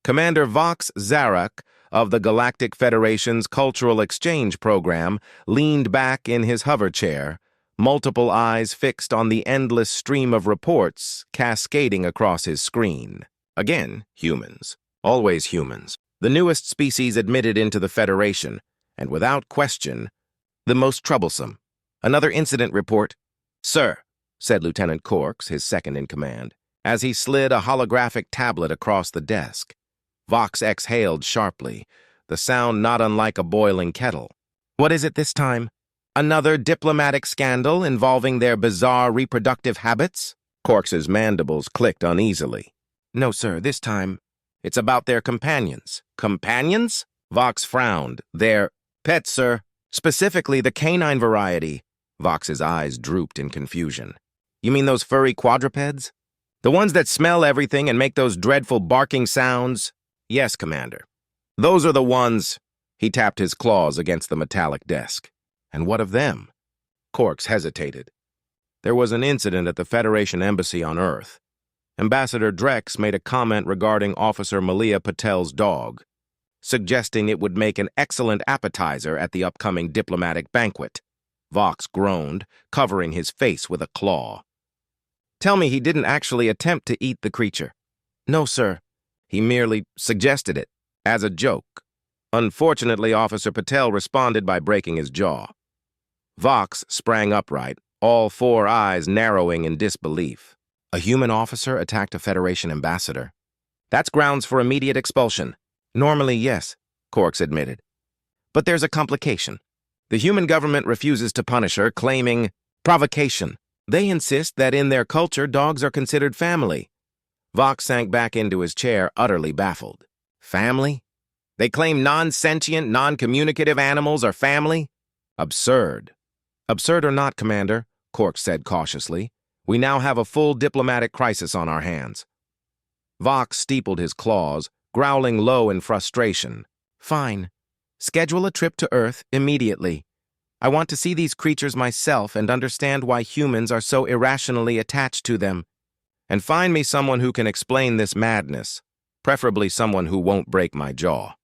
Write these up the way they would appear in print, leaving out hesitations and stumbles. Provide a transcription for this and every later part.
Commander Vox Zarak of the Galactic Federation's Cultural Exchange Program leaned back in his hover chair, multiple eyes fixed on the endless stream of reports cascading across his screen. Again, humans. Always humans. The newest species admitted into the Federation, and without question, the most troublesome. Another incident report. "Sir," said Lieutenant Corks, his second-in-command, as he slid a holographic tablet across the desk. Vox exhaled sharply, the sound not unlike a boiling kettle. "What is it this time? Another diplomatic scandal involving their bizarre reproductive habits?" Corks's mandibles clicked uneasily. "No, sir, this time it's about their companions." "Companions?" Vox frowned. "Their pets, sir. Specifically the canine variety." Vox's eyes drooped in confusion. "You mean those furry quadrupeds? The ones that smell everything and make those dreadful barking sounds?" "Yes, Commander. Those are the ones." He tapped his claws against the metallic desk. "And what of them?" Corks hesitated. "There was an incident at the Federation Embassy on Earth. Ambassador Drex made a comment regarding Officer Malia Patel's dog, suggesting it would make an excellent appetizer at the upcoming diplomatic banquet." Vox groaned, covering his face with a claw. "Tell me he didn't actually attempt to eat the creature." "No, sir. He merely suggested it, as a joke. Unfortunately, Officer Patel responded by breaking his jaw." Vox sprang upright, all four eyes narrowing in disbelief. "A human officer attacked a Federation ambassador. That's grounds for immediate expulsion." "Normally, yes," Corks admitted. "But there's a complication. The human government refuses to punish her, claiming provocation. They insist that in their culture, dogs are considered family." Vox sank back into his chair, utterly baffled. "Family? They claim non-sentient, non-communicative animals are family? Absurd." "Absurd or not, Commander," Corks said cautiously, "we now have a full diplomatic crisis on our hands." Vox steepled his claws, growling low in frustration. "Fine. Schedule a trip to Earth immediately. I want to see these creatures myself and understand why humans are so irrationally attached to them. And find me someone who can explain this madness, preferably someone who won't break my jaw."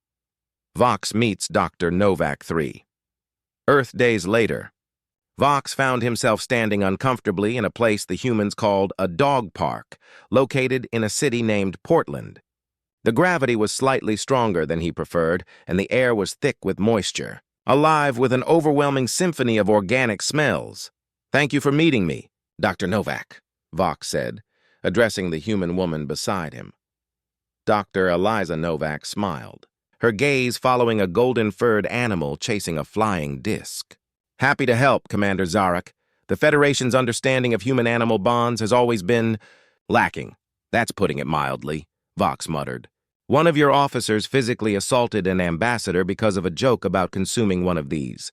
Vox meets Dr. Novak 3. Earth days later, Vox found himself standing uncomfortably in a place the humans called a dog park, located in a city named Portland. The gravity was slightly stronger than he preferred, and the air was thick with moisture, alive with an overwhelming symphony of organic smells. "Thank you for meeting me, Dr. Novak," Vox said, addressing the human woman beside him. Dr. Eliza Novak smiled, her gaze following a golden-furred animal chasing a flying disc. "Happy to help, Commander Zarak. The Federation's understanding of human-animal bonds has always been lacking. That's putting it mildly," Vox muttered. "One of your officers physically assaulted an ambassador because of a joke about consuming one of these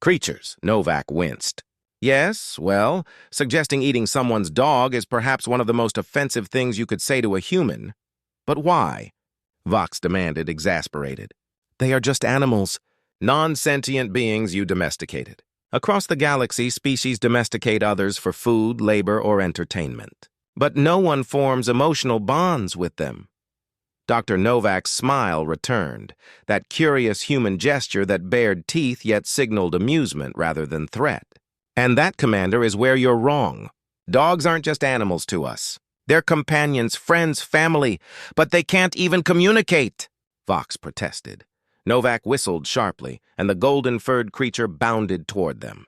creatures." Novak winced. "Yes, well, suggesting eating someone's dog is perhaps one of the most offensive things you could say to a human. But why?" Vox demanded, exasperated. "They are just animals. Non-sentient beings you domesticated. Across the galaxy, species domesticate others for food, labor, or entertainment. But no one forms emotional bonds with them." Dr. Novak's smile returned, that curious human gesture that bared teeth yet signaled amusement rather than threat. "And that, Commander, is where you're wrong. Dogs aren't just animals to us. They're companions, friends, family, but they can't even communicate," Vox protested. Novak whistled sharply, and the golden-furred creature bounded toward them.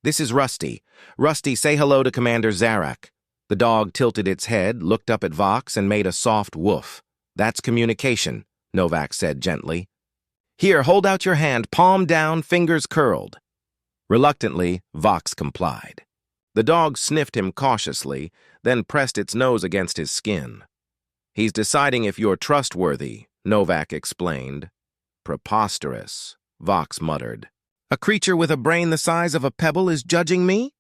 "This is Rusty. Rusty, say hello to Commander Zarak." The dog tilted its head, looked up at Vox, and made a soft woof. "That's communication," Novak said gently. "Here, hold out your hand, palm down, fingers curled." Reluctantly, Vox complied. The dog sniffed him cautiously, then pressed its nose against his skin. "He's deciding if you're trustworthy," Novak explained. "Preposterous," Vox muttered. "A creature with a brain the size of a pebble is judging me?"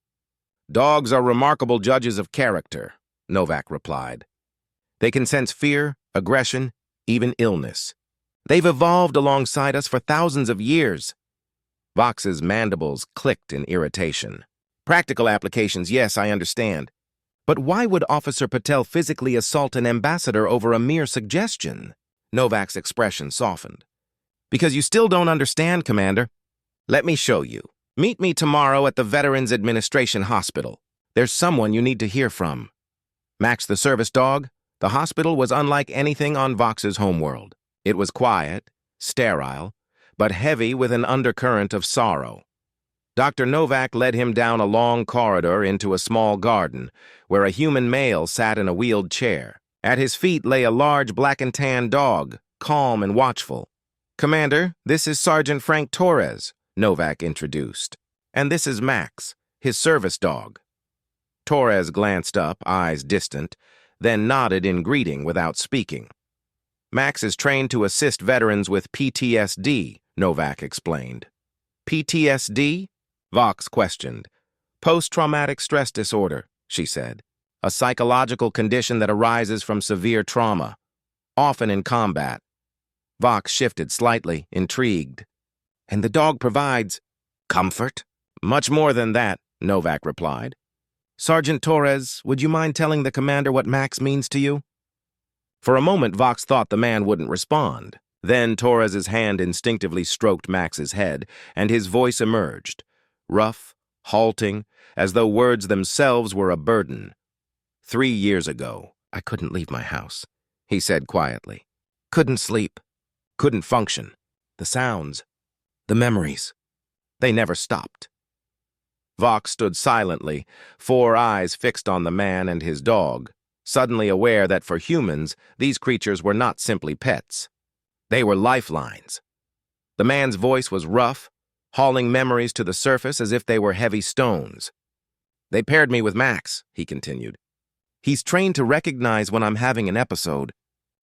"Dogs are remarkable judges of character," Novak replied. "They can sense fear, aggression, even illness. They've evolved alongside us for thousands of years." Vox's mandibles clicked in irritation. "Practical applications, yes, I understand. But why would Officer Patel physically assault an ambassador over a mere suggestion?" Novak's expression softened. Because you still don't understand, Commander. Let me show you. Meet me tomorrow at the Veterans Administration Hospital. There's someone you need to hear from. Max the service dog, the hospital was unlike anything on Vox's homeworld. It was quiet, sterile, but heavy with an undercurrent of sorrow. Dr. Novak led him down a long corridor into a small garden, where a human male sat in a wheeled chair. At his feet lay a large black and tan dog, calm and watchful. Commander, this is Sergeant Frank Torres, Novak introduced. And this is Max, his service dog. Torres glanced up, eyes distant, then nodded in greeting without speaking. Max is trained to assist veterans with PTSD, Novak explained. PTSD? Vox questioned. Post-traumatic stress disorder, she said. A psychological condition that arises from severe trauma, often in combat. Vox shifted slightly, intrigued. And the dog provides comfort? Much more than that, Novak replied. Sergeant Torres, would you mind telling the commander what Max means to you? For a moment, Vox thought the man wouldn't respond. Then Torres's hand instinctively stroked Max's head, and his voice emerged, rough, halting, as though words themselves were a burden. 3 years ago, I couldn't leave my house, he said quietly. Couldn't sleep, couldn't function. The sounds, the memories, they never stopped. Vox stood silently, 4 eyes fixed on the man and his dog, suddenly aware that for humans, these creatures were not simply pets. They were lifelines. The man's voice was rough, hauling memories to the surface as if they were heavy stones. They paired me with Max, he continued. He's trained to recognize when I'm having an episode.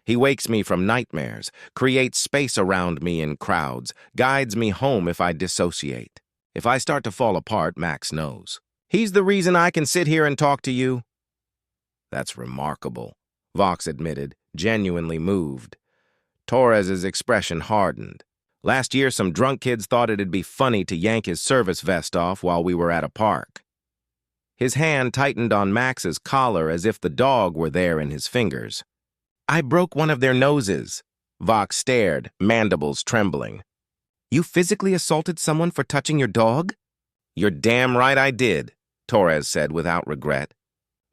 He wakes me from nightmares, creates space around me in crowds, guides me home if I dissociate. If I start to fall apart, Max knows. He's the reason I can sit here and talk to you. That's remarkable, Vox admitted, genuinely moved. Torres's expression hardened. Last year, some drunk kids thought it'd be funny to yank his service vest off while we were at a park. His hand tightened on Max's collar as if the dog were there in his fingers. I broke one of their noses. Vox stared, mandibles trembling. You physically assaulted someone for touching your dog? You're damn right I did, Torres said without regret.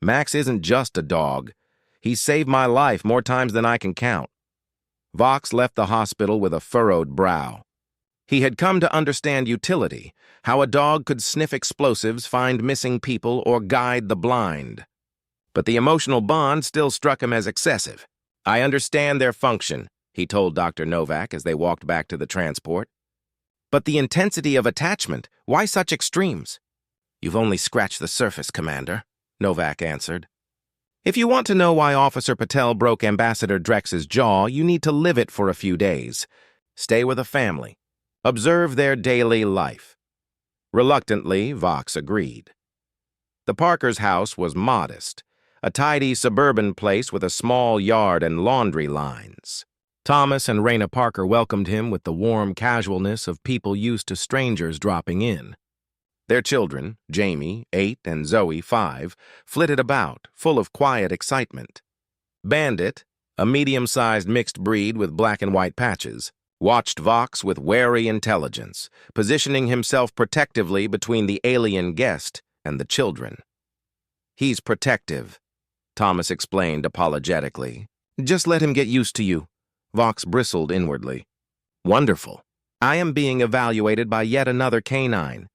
Max isn't just a dog. He's saved my life more times than I can count. Vox left the hospital with a furrowed brow. He had come to understand utility, how a dog could sniff explosives, find missing people, or guide the blind. But the emotional bond still struck him as excessive. I understand their function, he told Dr. Novak as they walked back to the transport. But the intensity of attachment, why such extremes? You've only scratched the surface, Commander, Novak answered. If you want to know why Officer Patel broke Ambassador Drex's jaw, you need to live it for a few days. Stay with a family. Observe their daily life. Reluctantly, Vox agreed. The Parkers' house was modest, a tidy suburban place with a small yard and laundry lines. Thomas and Raina Parker welcomed him with the warm casualness of people used to strangers dropping in. Their children, Jamie, 8, and Zoe, 5, flitted about, full of quiet excitement. Bandit, a medium-sized mixed breed with black and white patches, watched Vox with wary intelligence, positioning himself protectively between the alien guest and the children. He's protective, Thomas explained apologetically. Just let him get used to you. Vox bristled inwardly. Wonderful. I am being evaluated by yet another canine.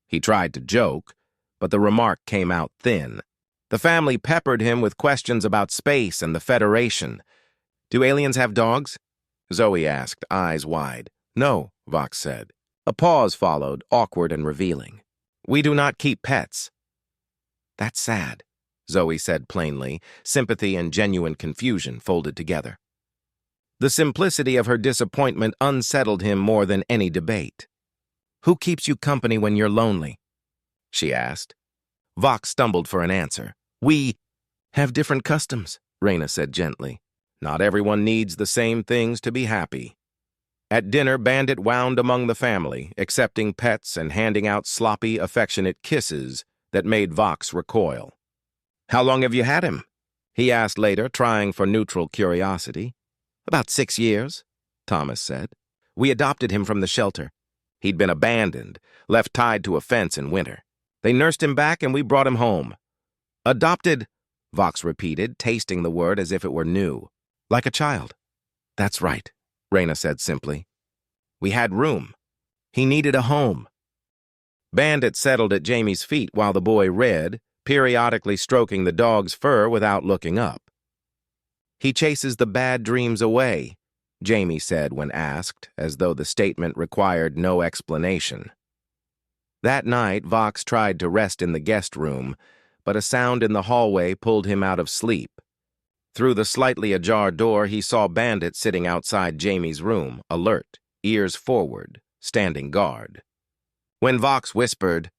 He tried to joke, but the remark came out thin. The family peppered him with questions about space and the Federation. Do aliens have dogs? Zoe asked, eyes wide. No, Vox said. A pause followed, awkward and revealing. We do not keep pets. That's sad, Zoe said plainly, sympathy and genuine confusion folded together. The simplicity of her disappointment unsettled him more than any debate. Who keeps you company when you're lonely? She asked. Vox stumbled for an answer. We have different customs, Raina said gently. Not everyone needs the same things to be happy. At dinner, Bandit wound among the family, accepting pets and handing out sloppy, affectionate kisses that made Vox recoil. How long have you had him? He asked later, trying for neutral curiosity. "About 6 years," Thomas said. "We adopted him from the shelter. He'd been abandoned, left tied to a fence in winter. They nursed him back and we brought him home." "Adopted," Vox repeated, tasting the word as if it were new. "Like a child." "That's right," Raina said simply. "We had room. He needed a home." Bandit settled at Jamie's feet while the boy read, periodically stroking the dog's fur without looking up. "He chases the bad dreams away," Jamie said when asked, as though the statement required no explanation. That night, Vox tried to rest in the guest room, but a sound in the hallway pulled him out of sleep. Through the slightly ajar door, he saw Bandit sitting outside Jamie's room, alert, ears forward, standing guard. When Vox whispered,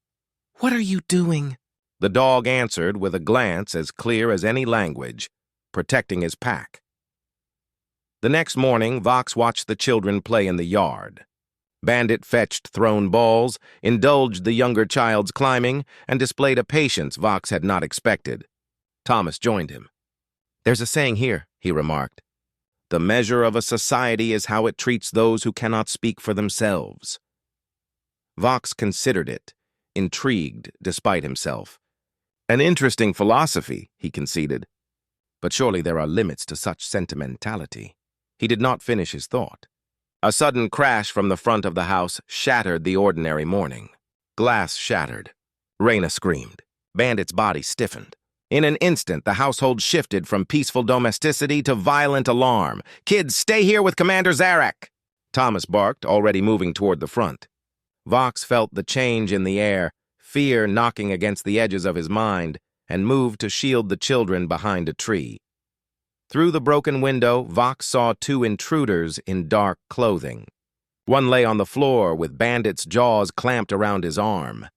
"What are you doing?" the dog answered with a glance as clear as any language, protecting his pack. The next morning, Vox watched the children play in the yard. Bandit fetched thrown balls, indulged the younger child's climbing, and displayed a patience Vox had not expected. Thomas joined him. "There's a saying here," he remarked. "The measure of a society is how it treats those who cannot speak for themselves." Vox considered it, intrigued despite himself. "An interesting philosophy," he conceded. "But surely there are limits to such sentimentality." He did not finish his thought. A sudden crash from the front of the house shattered the ordinary morning. Glass shattered. Raina screamed. Bandit's body stiffened. In an instant, the household shifted from peaceful domesticity to violent alarm. "Kids, stay here with Commander Zarak!" Thomas barked, already moving toward the front. Vox felt the change in the air, fear knocking against the edges of his mind, and moved to shield the children behind a tree. Through the broken window, Vox saw two intruders in dark clothing. One lay on the floor with Bandit's jaws clamped around his arm.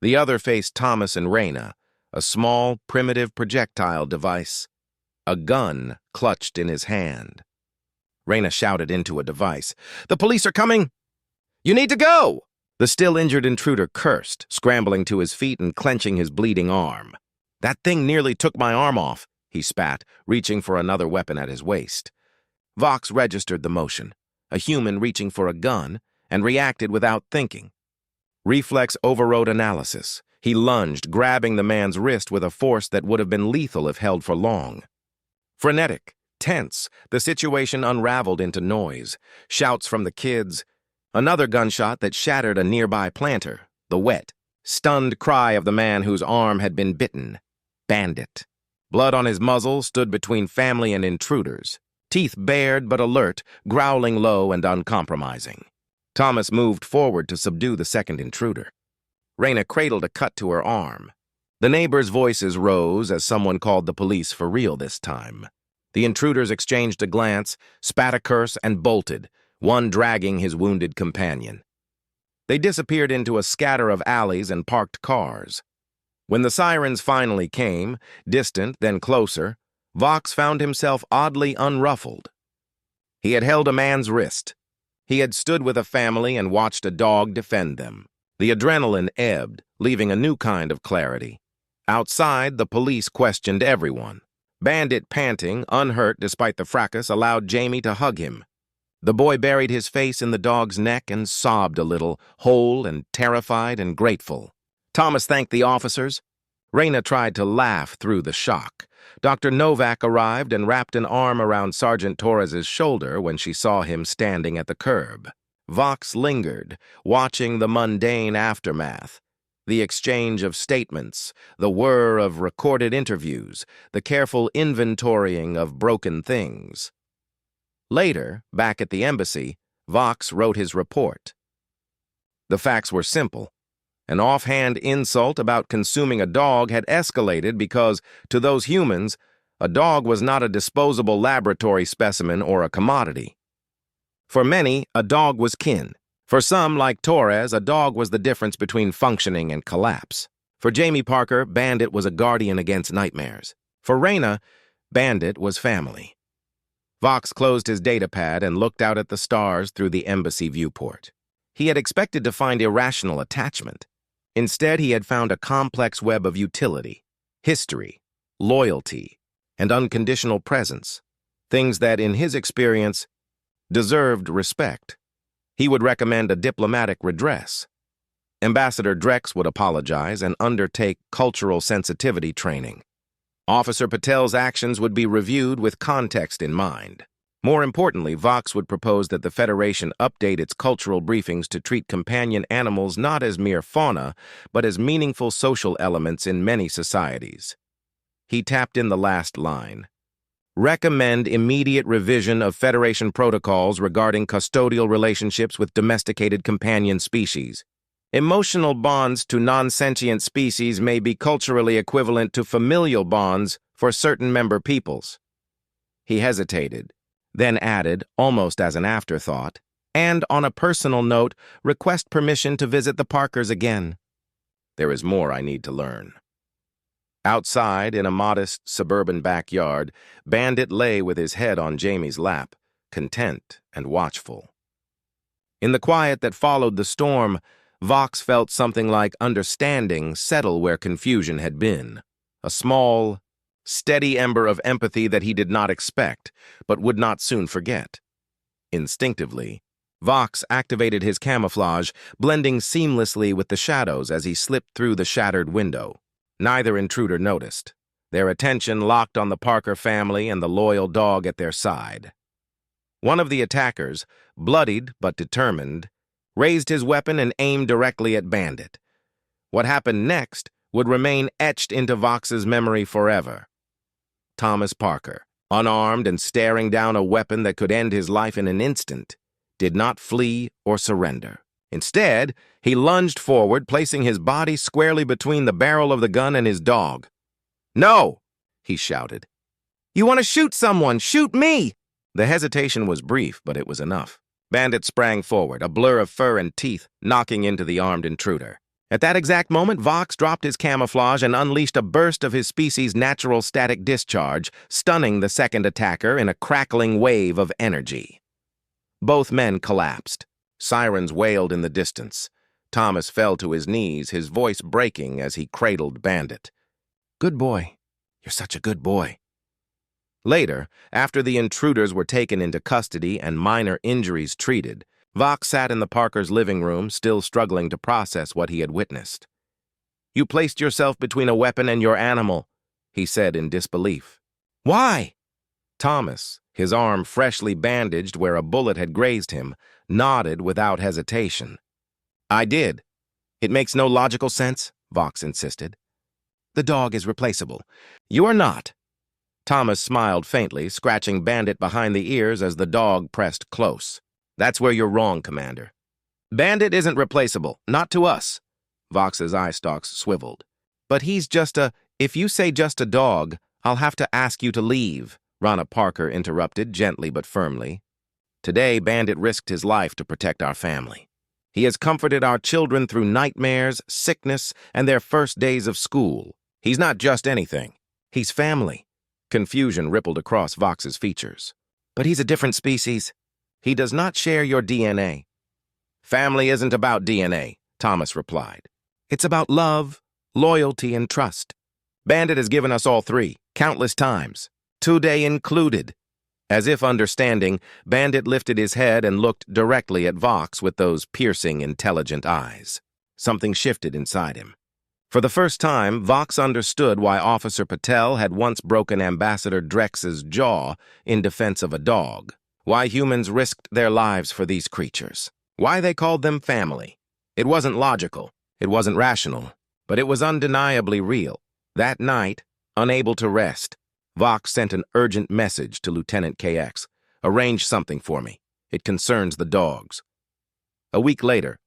The other faced Thomas and Raina, a small, primitive projectile device, a gun clutched in his hand. Raina shouted into a device, "The police are coming! You need to go!" The still-injured intruder cursed, scrambling to his feet and clenching his bleeding arm. "That thing nearly took my arm off," he spat, reaching for another weapon at his waist. Vox registered the motion, a human reaching for a gun, and reacted without thinking. Reflex overrode analysis. He lunged, grabbing the man's wrist with a force that would have been lethal if held for long. Frenetic, tense, the situation unraveled into noise. Shouts from the kids. Another gunshot that shattered a nearby planter. The wet, stunned cry of the man whose arm had been bitten. Bandit. Blood on his muzzle stood between family and intruders. Teeth bared but alert, growling low and uncompromising. Thomas moved forward to subdue the second intruder. Raina cradled a cut to her arm. The neighbors' voices rose as someone called the police for real this time. The intruders exchanged a glance, spat a curse, and bolted, one dragging his wounded companion. They disappeared into a scatter of alleys and parked cars. When the sirens finally came, distant then closer, Vox found himself oddly unruffled. He had held a man's wrist. He had stood with a family and watched a dog defend them. The adrenaline ebbed, leaving a new kind of clarity. Outside, the police questioned everyone. Bandit, panting, unhurt despite the fracas, allowed Jamie to hug him. The boy buried his face in the dog's neck and sobbed a little, whole and terrified and grateful. Thomas thanked the officers. Raina tried to laugh through the shock. Dr. Novak arrived and wrapped an arm around Sergeant Torres's shoulder when she saw him standing at the curb. Vox lingered, watching the mundane aftermath. The exchange of statements, the whir of recorded interviews, the careful inventorying of broken things. Later, back at the embassy, Vox wrote his report. The facts were simple. An offhand insult about consuming a dog had escalated because, to those humans, a dog was not a disposable laboratory specimen or a commodity. For many, a dog was kin. For some, like Torres, a dog was the difference between functioning and collapse. For Jamie Parker, Bandit was a guardian against nightmares. For Raina, Bandit was family. Vox closed his datapad and looked out at the stars through the embassy viewport. He had expected to find irrational attachment. Instead, he had found a complex web of utility, history, loyalty, and unconditional presence. things that, in his experience, deserved respect. He would recommend a diplomatic redress. Ambassador Drex would apologize and undertake cultural sensitivity training. Officer Patel's actions would be reviewed with context in mind. More importantly, Vox would propose that the Federation update its cultural briefings to treat companion animals not as mere fauna, but as meaningful social elements in many societies. He tapped in the last line. Recommend immediate revision of Federation protocols regarding custodial relationships with domesticated companion species. Emotional bonds to non-sentient species may be culturally equivalent to familial bonds for certain member peoples. He hesitated, then added, almost as an afterthought, and on a personal note, request permission to visit the Parkers again. There is more I need to learn. Outside, in a modest suburban backyard, Bandit lay with his head on Jamie's lap, content and watchful. In the quiet that followed the storm, Vox felt something like understanding settle where confusion had been. A small, steady ember of empathy that he did not expect, but would not soon forget. Instinctively, Vox activated his camouflage, blending seamlessly with the shadows as he slipped through the shattered window. Neither intruder noticed, their attention locked on the Parker family and the loyal dog at their side. One of the attackers, bloodied but determined, raised his weapon and aimed directly at Bandit. What happened next would remain etched into Vox's memory forever. Thomas Parker, unarmed and staring down a weapon that could end his life in an instant, did not flee or surrender. Instead, he lunged forward, placing his body squarely between the barrel of the gun and his dog. "No!" he shouted. "You want to shoot someone? Shoot me!" The hesitation was brief, but it was enough. Bandit sprang forward, a blur of fur and teeth, knocking into the armed intruder. At that exact moment, Vox dropped his camouflage and unleashed a burst of his species' natural static discharge, stunning the second attacker in a crackling wave of energy. Both men collapsed. Sirens wailed in the distance. Thomas fell to his knees, his voice breaking as he cradled Bandit. "Good boy. You're such a good boy." Later, after the intruders were taken into custody and minor injuries treated, Vox sat in the Parkers' living room, still struggling to process what he had witnessed. "You placed yourself between a weapon and your animal," he said in disbelief. "Why?" Thomas, his arm freshly bandaged where a bullet had grazed him, nodded without hesitation. "I did. It makes no logical sense," Vox insisted. "The dog is replaceable. You are not." Thomas smiled faintly, scratching Bandit behind the ears as the dog pressed close. "That's where you're wrong, Commander. Bandit isn't replaceable, not to us." Vox's eye stalks swiveled. "But he's if you say just a dog, I'll have to ask you to leave," Rana Parker interrupted gently but firmly. "Today, Bandit risked his life to protect our family. He has comforted our children through nightmares, sickness, and their first days of school. He's not just anything. He's family." Confusion rippled across Vox's features. "But he's a different species. He does not share your DNA." "Family isn't about DNA," Thomas replied. "It's about love, loyalty, and trust. Bandit has given us all three, countless times, today included." As if understanding, Bandit lifted his head and looked directly at Vox with those piercing, intelligent eyes. Something shifted inside him. For the first time, Vox understood why Officer Patel had once broken Ambassador Drex's jaw in defense of a dog, why humans risked their lives for these creatures, why they called them family. It wasn't logical, it wasn't rational, but it was undeniably real. That night, unable to rest, Vox sent an urgent message to Lieutenant KX. "Arrange something for me. It concerns the dogs." A week later,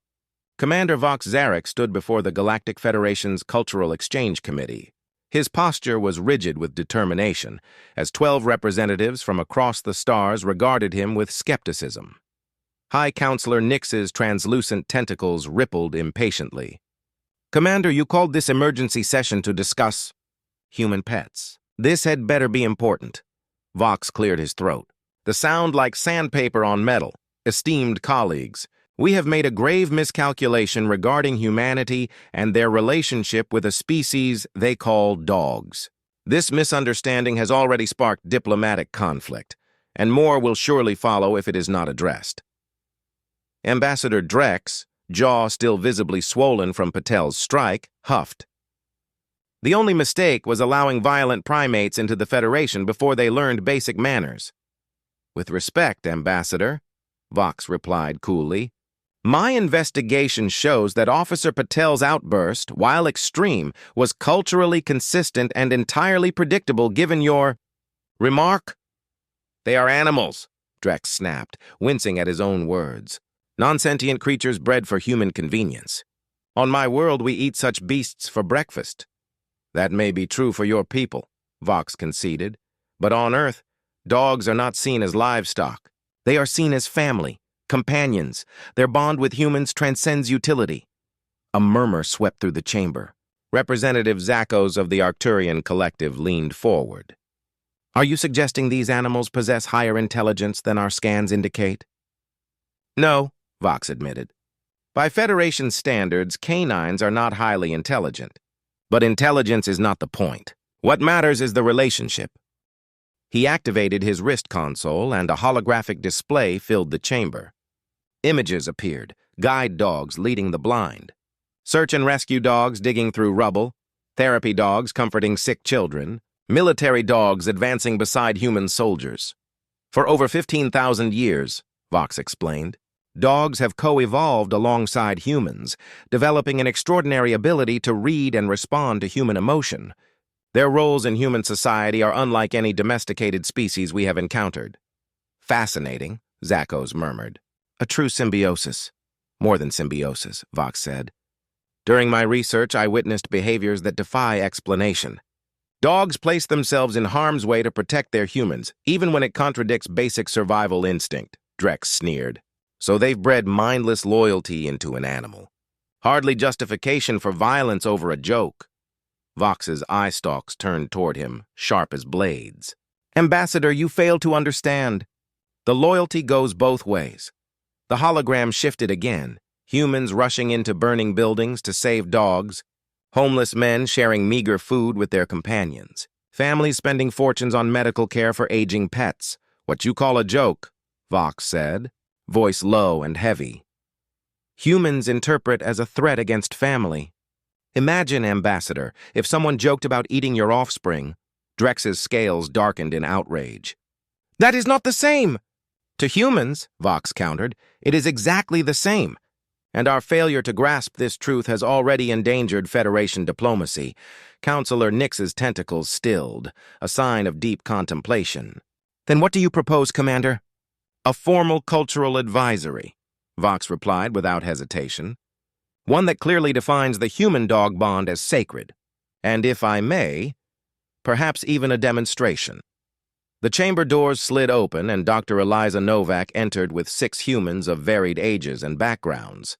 Commander Vox Zarek stood before the Galactic Federation's Cultural Exchange Committee. His posture was rigid with determination, as 12 representatives from across the stars regarded him with skepticism. High Counselor Nix's translucent tentacles rippled impatiently. "Commander, you called this emergency session to discuss human pets. This had better be important." Vox cleared his throat. The sound like sandpaper on metal. "Esteemed colleagues, we have made a grave miscalculation regarding humanity and their relationship with a species they call dogs. This misunderstanding has already sparked diplomatic conflict. and more will surely follow if it is not addressed. Ambassador Drex, jaw still visibly swollen from Patel's strike, huffed. The only mistake was allowing violent primates into the Federation before they learned basic manners. With respect, Ambassador, Vox replied coolly, my investigation shows that Officer Patel's outburst, while extreme, was culturally consistent and entirely predictable given your remark. They are animals, Drex snapped, wincing at his own words. Non-sentient creatures bred for human convenience. On my world, we eat such beasts for breakfast. That may be true for your people, Vox conceded, but on Earth, dogs are not seen as livestock. They are seen as family, companions. Their bond with humans transcends utility. A murmur swept through the chamber. Representative Zakos of the Arcturian Collective leaned forward. Are you suggesting these animals possess higher intelligence than our scans indicate? No, Vox admitted. By Federation standards, canines are not highly intelligent. But intelligence is not the point. What matters is the relationship. He activated his wrist console, and a holographic display filled the chamber. Images appeared, guide dogs leading the blind, search and rescue dogs digging through rubble, therapy dogs comforting sick children, military dogs advancing beside human soldiers. For over 15,000 years, Vox explained, dogs have co-evolved alongside humans, developing an extraordinary ability to read and respond to human emotion. Their roles in human society are unlike any domesticated species we have encountered. Fascinating, Zakos murmured. A true symbiosis. More than symbiosis, Vox said. During my research, I witnessed behaviors that defy explanation. Dogs place themselves in harm's way to protect their humans, even when it contradicts basic survival instinct, Drex sneered. So they've bred mindless loyalty into an animal. Hardly justification for violence over a joke. Vox's eye stalks turned toward him, sharp as blades. Ambassador, you fail to understand. The loyalty goes both ways. The hologram shifted again, humans rushing into burning buildings to save dogs, homeless men sharing meager food with their companions, families spending fortunes on medical care for aging pets. What you call a joke, Vox said, voice low and heavy. Humans interpret as a threat against family. Imagine, Ambassador, if someone joked about eating your offspring. Drex's scales darkened in outrage. That is not the same! To humans, Vox countered, it is exactly the same. And our failure to grasp this truth has already endangered Federation diplomacy. Counselor Nix's tentacles stilled, a sign of deep contemplation. Then what do you propose, Commander? A formal cultural advisory, Vox replied without hesitation. One that clearly defines the human-dog bond as sacred. And if I may, perhaps even a demonstration. The chamber doors slid open and Dr. Eliza Novak entered with 6 humans of varied ages and backgrounds.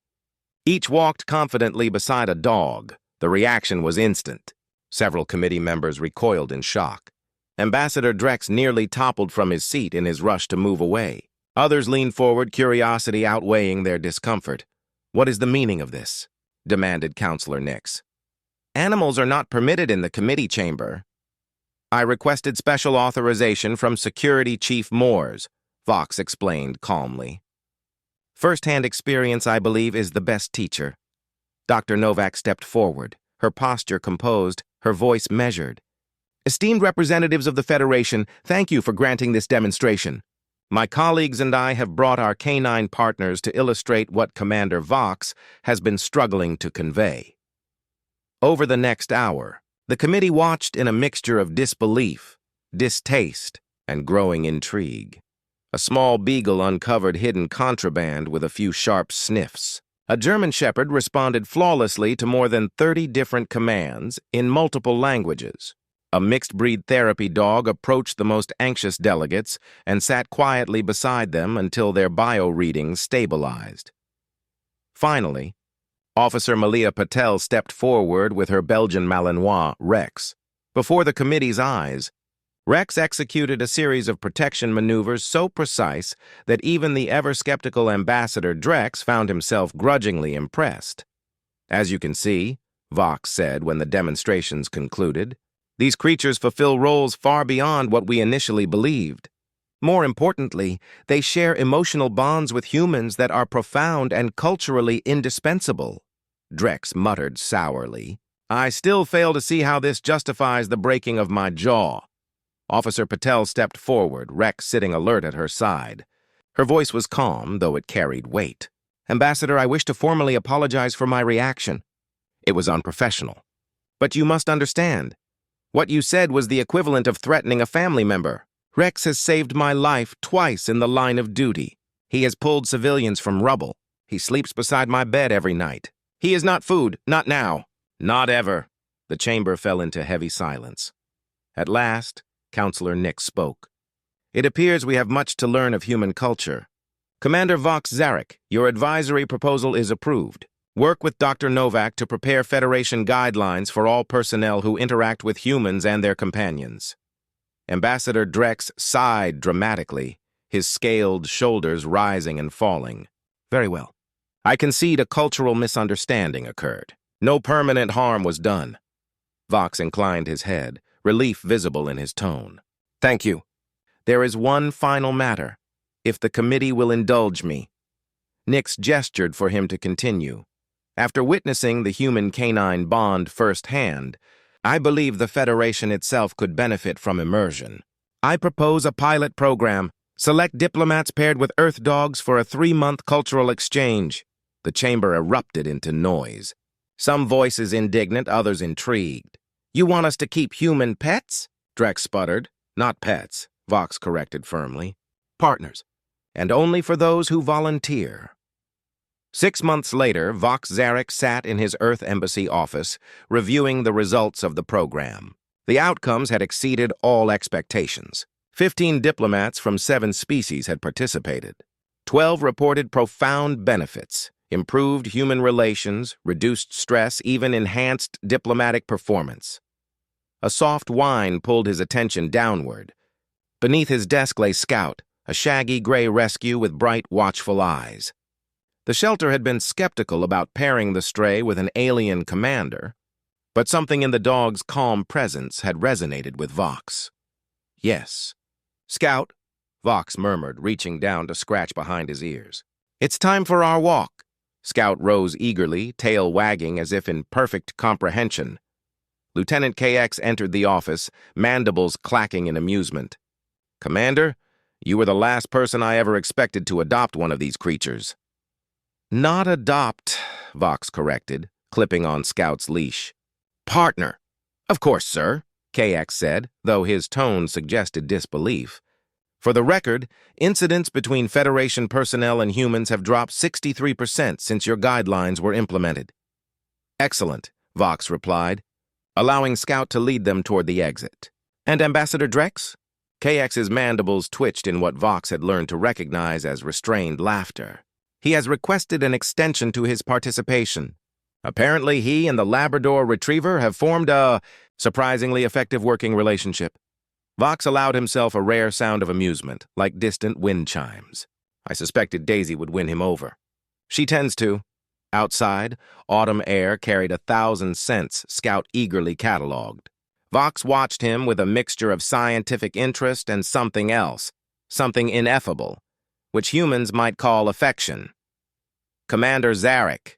Each walked confidently beside a dog. The reaction was instant. Several committee members recoiled in shock. Ambassador Drex nearly toppled from his seat in his rush to move away. Others leaned forward, curiosity outweighing their discomfort. What is the meaning of this? Demanded Counselor Nix. Animals are not permitted in the committee chamber. I requested special authorization from Security Chief Moores, Vox explained calmly. First-hand experience, I believe, is the best teacher. Dr. Novak stepped forward, her posture composed, her voice measured. Esteemed representatives of the Federation, thank you for granting this demonstration. My colleagues and I have brought our canine partners to illustrate what Commander Vox has been struggling to convey. Over the next hour, the committee watched in a mixture of disbelief, distaste, and growing intrigue. A small beagle uncovered hidden contraband with a few sharp sniffs. A German shepherd responded flawlessly to more than 30 different commands in multiple languages. A mixed-breed therapy dog approached the most anxious delegates and sat quietly beside them until their bio-readings stabilized. Finally, Officer Malia Patel stepped forward with her Belgian Malinois, Rex. Before the committee's eyes, Rex executed a series of protection maneuvers so precise that even the ever-skeptical Ambassador Drex found himself grudgingly impressed. As you can see, Vox said when the demonstrations concluded, these creatures fulfill roles far beyond what we initially believed. More importantly, they share emotional bonds with humans that are profound and culturally indispensable. Drex muttered sourly. I still fail to see how this justifies the breaking of my jaw. Officer Patel stepped forward, Rex sitting alert at her side. Her voice was calm, though it carried weight. Ambassador, I wish to formally apologize for my reaction. It was unprofessional. But you must understand. What you said was the equivalent of threatening a family member. Rex has saved my life twice in the line of duty. He has pulled civilians from rubble. He sleeps beside my bed every night. He is not food, not now. Not ever. The chamber fell into heavy silence. At last, Counselor Nix spoke. It appears we have much to learn of human culture. Commander Vox Zarek, your advisory proposal is approved. Work with Dr. Novak to prepare Federation guidelines for all personnel who interact with humans and their companions. Ambassador Drex sighed dramatically, his scaled shoulders rising and falling. Very well. I concede a cultural misunderstanding occurred. No permanent harm was done. Vox inclined his head, relief visible in his tone. Thank you. There is one final matter, if the committee will indulge me. Nix gestured for him to continue. After witnessing the human-canine bond firsthand, I believe the Federation itself could benefit from immersion. I propose a pilot program. Select diplomats paired with Earth dogs for a 3-month cultural exchange. The chamber erupted into noise. Some voices indignant, others intrigued. You want us to keep human pets? Drex sputtered. Not pets, Vox corrected firmly. Partners. And only for those who volunteer. 6 months later, Vox Zarek sat in his Earth Embassy office, reviewing the results of the program. The outcomes had exceeded all expectations. 15 diplomats from 7 species had participated. 12 reported profound benefits, improved human relations, reduced stress, even enhanced diplomatic performance. A soft whine pulled his attention downward. Beneath his desk lay Scout, a shaggy gray rescue with bright, watchful eyes. The shelter had been skeptical about pairing the stray with an alien commander, but something in the dog's calm presence had resonated with Vox. Yes. Scout, Vox murmured, reaching down to scratch behind his ears. It's time for our walk. Scout rose eagerly, tail wagging as if in perfect comprehension. Lieutenant KX entered the office, mandibles clacking in amusement. Commander, you were the last person I ever expected to adopt one of these creatures. Not adopt, Vox corrected, clipping on Scout's leash. Partner. Of course, sir, KX said, though his tone suggested disbelief. For the record, incidents between Federation personnel and humans have dropped 63% since your guidelines were implemented. Excellent, Vox replied, allowing Scout to lead them toward the exit. And Ambassador Drex? KX's mandibles twitched in what Vox had learned to recognize as restrained laughter. He has requested an extension to his participation. Apparently, he and the Labrador Retriever have formed a surprisingly effective working relationship. Vox allowed himself a rare sound of amusement, like distant wind chimes. I suspected Daisy would win him over. She tends to. Outside, autumn air carried 1,000 scents Scout eagerly catalogued. Vox watched him with a mixture of scientific interest and something else, something ineffable, which humans might call affection. Commander Zarek.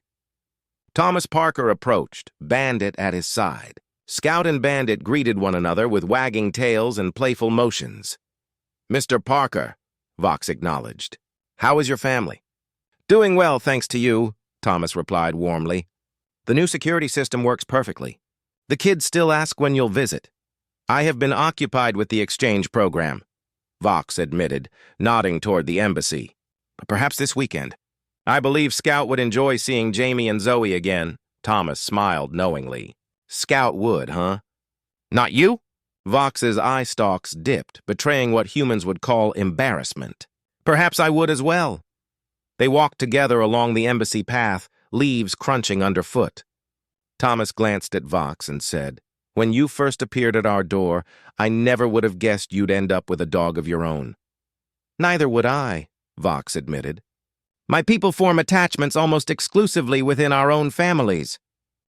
Thomas Parker approached, Bandit at his side. Scout and Bandit greeted one another with wagging tails and playful motions. Mr. Parker, Vox acknowledged. How is your family? Doing well, thanks to you, Thomas replied warmly. The new security system works perfectly. The kids still ask when you'll visit. I have been occupied with the exchange program, Vox admitted, nodding toward the embassy. But perhaps this weekend. I believe Scout would enjoy seeing Jamie and Zoe again, Thomas smiled knowingly. Scout would, huh? Not you? Vox's eye stalks dipped, betraying what humans would call embarrassment. Perhaps I would as well. They walked together along the embassy path, leaves crunching underfoot. Thomas glanced at Vox and said, When you first appeared at our door, I never would have guessed you'd end up with a dog of your own. Neither would I, Vox admitted. My people form attachments almost exclusively within our own families.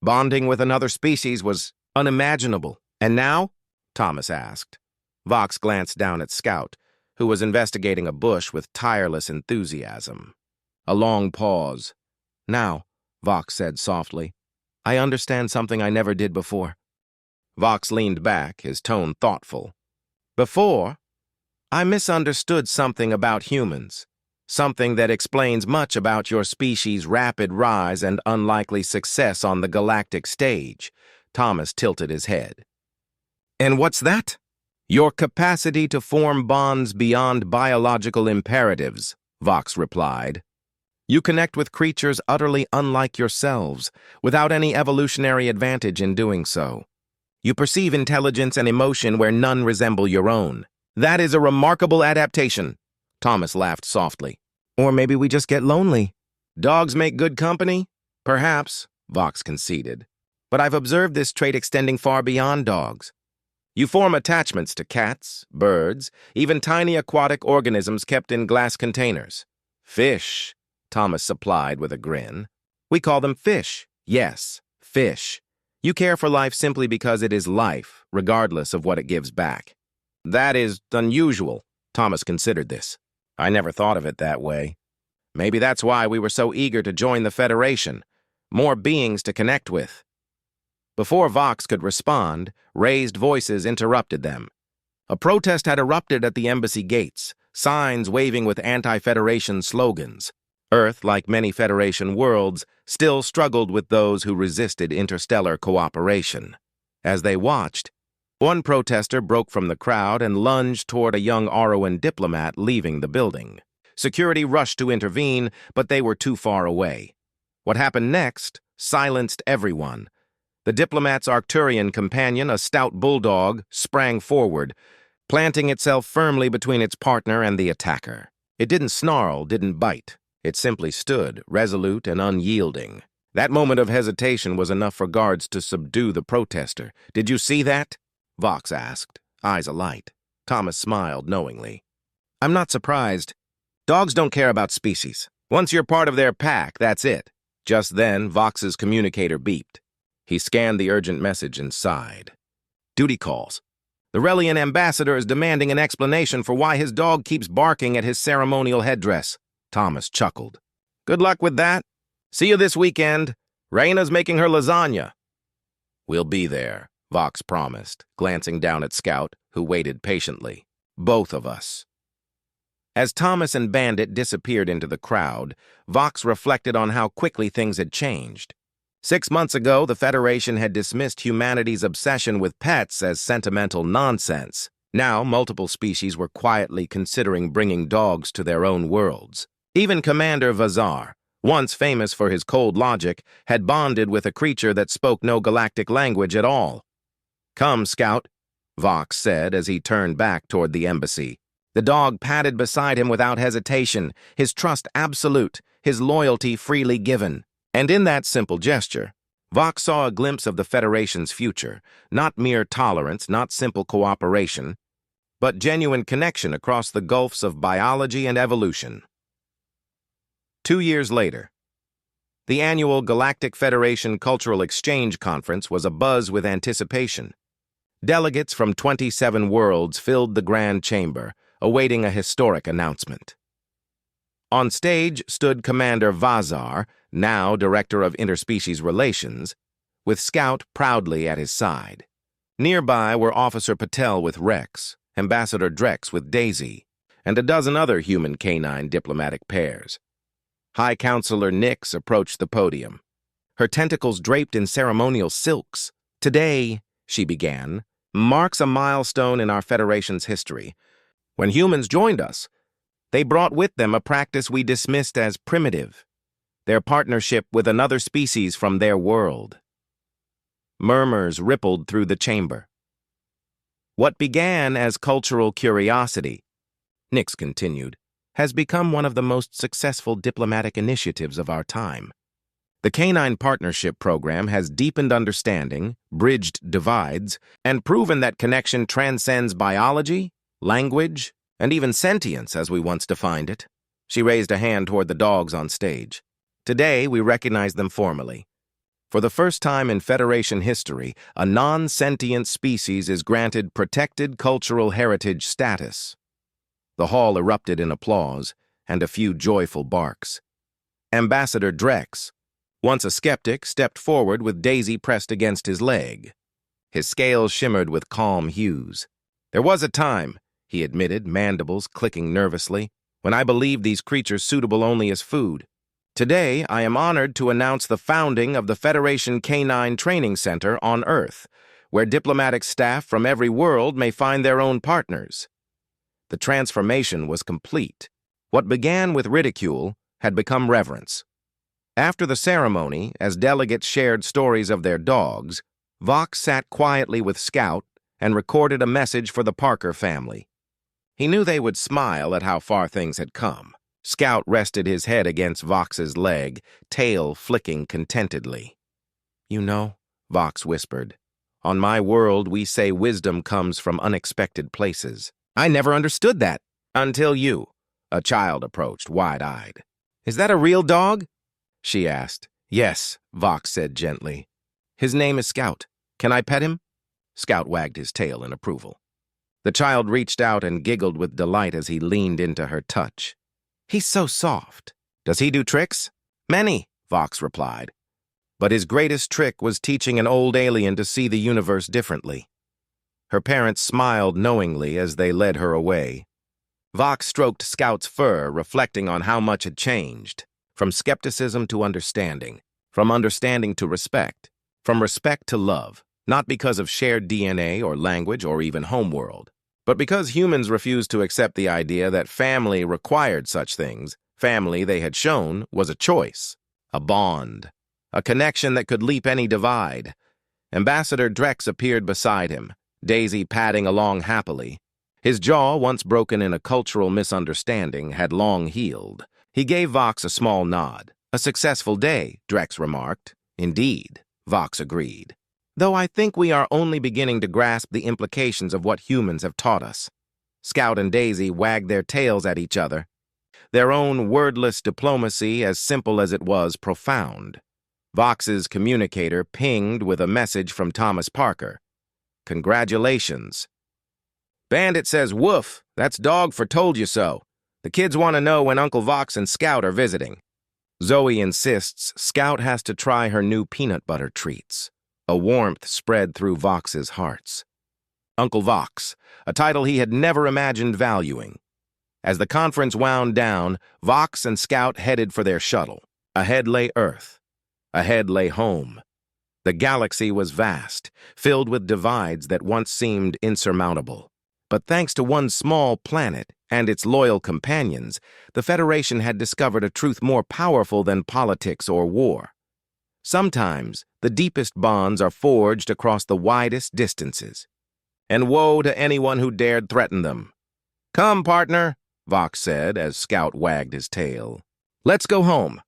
Bonding with another species was unimaginable. And now? Thomas asked. Vox glanced down at Scout. who was investigating a bush with tireless enthusiasm. A long pause. "Now," Vox said softly, "I understand something I never did before." Vox leaned back, his tone thoughtful. "Before, I misunderstood something about humans, something that explains much about your species' rapid rise and unlikely success on the galactic stage." Thomas tilted his head. "And what's that?" "Your capacity to form bonds beyond biological imperatives," Vox replied. "You connect with creatures utterly unlike yourselves, without any evolutionary advantage in doing so. You perceive intelligence and emotion where none resemble your own. That is a remarkable adaptation." Thomas laughed softly. "Or maybe we just get lonely." "Dogs make good company?" "Perhaps," Vox conceded. "But I've observed this trait extending far beyond dogs. You form attachments to cats, birds, even tiny aquatic organisms kept in glass containers." "Fish," Thomas supplied with a grin. "We call them fish. Yes, fish. You care for life simply because it is life, regardless of what it gives back." "That is unusual." Thomas considered this. "I never thought of it that way. Maybe that's why we were so eager to join the Federation. More beings to connect with." Before Vox could respond, raised voices interrupted them. A protest had erupted at the embassy gates, signs waving with anti-Federation slogans. Earth, like many Federation worlds, still struggled with those who resisted interstellar cooperation. As they watched, one protester broke from the crowd and lunged toward a young Auroan diplomat leaving the building. Security rushed to intervene, but they were too far away. What happened next silenced everyone. The diplomat's Arcturian companion, a stout bulldog, sprang forward, planting itself firmly between its partner and the attacker. It didn't snarl, didn't bite. It simply stood, resolute and unyielding. That moment of hesitation was enough for guards to subdue the protester. "Did you see that?" Vox asked, eyes alight. Thomas smiled knowingly. "I'm not surprised. Dogs don't care about species. Once you're part of their pack, that's it." Just then, Vox's communicator beeped. He scanned the urgent message and sighed. "Duty calls. The Relian ambassador is demanding an explanation for why his dog keeps barking at his ceremonial headdress." Thomas chuckled. "Good luck with that. See you this weekend. Raina's making her lasagna." "We'll be there," Vox promised, glancing down at Scout, who waited patiently. "Both of us." As Thomas and Bandit disappeared into the crowd, Vox reflected on how quickly things had changed. 6 months ago, the Federation had dismissed humanity's obsession with pets as sentimental nonsense. Now, multiple species were quietly considering bringing dogs to their own worlds. Even Commander Vazar, once famous for his cold logic, had bonded with a creature that spoke no galactic language at all. "Come, Scout," Vox said as he turned back toward the embassy. The dog padded beside him without hesitation, his trust absolute, his loyalty freely given. And in that simple gesture, Vox saw a glimpse of the Federation's future, not mere tolerance, not simple cooperation, but genuine connection across the gulfs of biology and evolution. 2 years later, the annual Galactic Federation Cultural Exchange Conference was abuzz with anticipation. Delegates from 27 worlds filled the Grand Chamber, awaiting a historic announcement. On stage stood Commander Vazar, now Director of Interspecies Relations, with Scout proudly at his side. Nearby were Officer Patel with Rex, Ambassador Drex with Daisy, and a dozen other human-canine diplomatic pairs. High Counselor Nyx approached the podium, her tentacles draped in ceremonial silks. "Today," she began, "marks a milestone in our Federation's history. When humans joined us, they brought with them a practice we dismissed as primitive, their partnership with another species from their world." Murmurs rippled through the chamber. "What began as cultural curiosity," Nyx continued, "has become one of the most successful diplomatic initiatives of our time. The Canine Partnership Program has deepened understanding, bridged divides, and proven that connection transcends biology, language, and even sentience as we once defined it." She raised a hand toward the dogs on stage. "Today, we recognize them formally. For the first time in Federation history, a non-sentient species is granted protected cultural heritage status. The hall erupted in applause and a few joyful barks. Ambassador Drex, once a skeptic, stepped forward with Daisy pressed against his leg. His scales shimmered with calm hues. "There was a time," he admitted, mandibles clicking nervously, "when I believed these creatures suitable only as food. Today, I am honored to announce the founding of the Federation Canine Training Center on Earth, where diplomatic staff from every world may find their own partners." The transformation was complete. What began with ridicule had become reverence. After the ceremony, as delegates shared stories of their dogs, Vox sat quietly with Scout and recorded a message for the Parker family. He knew they would smile at how far things had come. Scout rested his head against Vox's leg, tail flicking contentedly. "You know," Vox whispered, "on my world we say wisdom comes from unexpected places. I never understood that, until you." A child approached, wide-eyed. "Is that a real dog?" she asked. "Yes," Vox said gently. "His name is Scout. Can I pet him?" Scout wagged his tail in approval. The child reached out and giggled with delight as he leaned into her touch. "He's so soft." "Does he do tricks?" "Many," Vox replied. But his greatest trick was teaching an old alien to see the universe differently. Her parents smiled knowingly as they led her away. Vox stroked Scout's fur, reflecting on how much had changed. From skepticism to understanding, from understanding to respect, from respect to love, not because of shared DNA or language or even homeworld, but because humans refused to accept the idea that family required such things. Family, they had shown, was a choice, a bond, a connection that could leap any divide. Ambassador Drex appeared beside him, Daisy padding along happily. His jaw, once broken in a cultural misunderstanding, had long healed. He gave Vox a small nod. "A successful day," Drex remarked. "Indeed," Vox agreed. "Though I think we are only beginning to grasp the implications of what humans have taught us." Scout and Daisy wagged their tails at each other. Their own wordless diplomacy, as simple as it was profound. Vox's communicator pinged with a message from Thomas Parker. "Congratulations." "Bandit says woof. That's dog for told you so. The kids want to know when Uncle Vox and Scout are visiting." Zoe insists Scout has to try her new peanut butter treats. A warmth spread through Vox's hearts. Uncle Vox, a title he had never imagined valuing. As the conference wound down, Vox and Scout headed for their shuttle. Ahead lay Earth. Ahead lay home. The galaxy was vast, filled with divides that once seemed insurmountable. But thanks to one small planet and its loyal companions, the Federation had discovered a truth more powerful than politics or war. Sometimes, the deepest bonds are forged across the widest distances. And woe to anyone who dared threaten them. "Come, partner," Vox said as Scout wagged his tail. "Let's go home."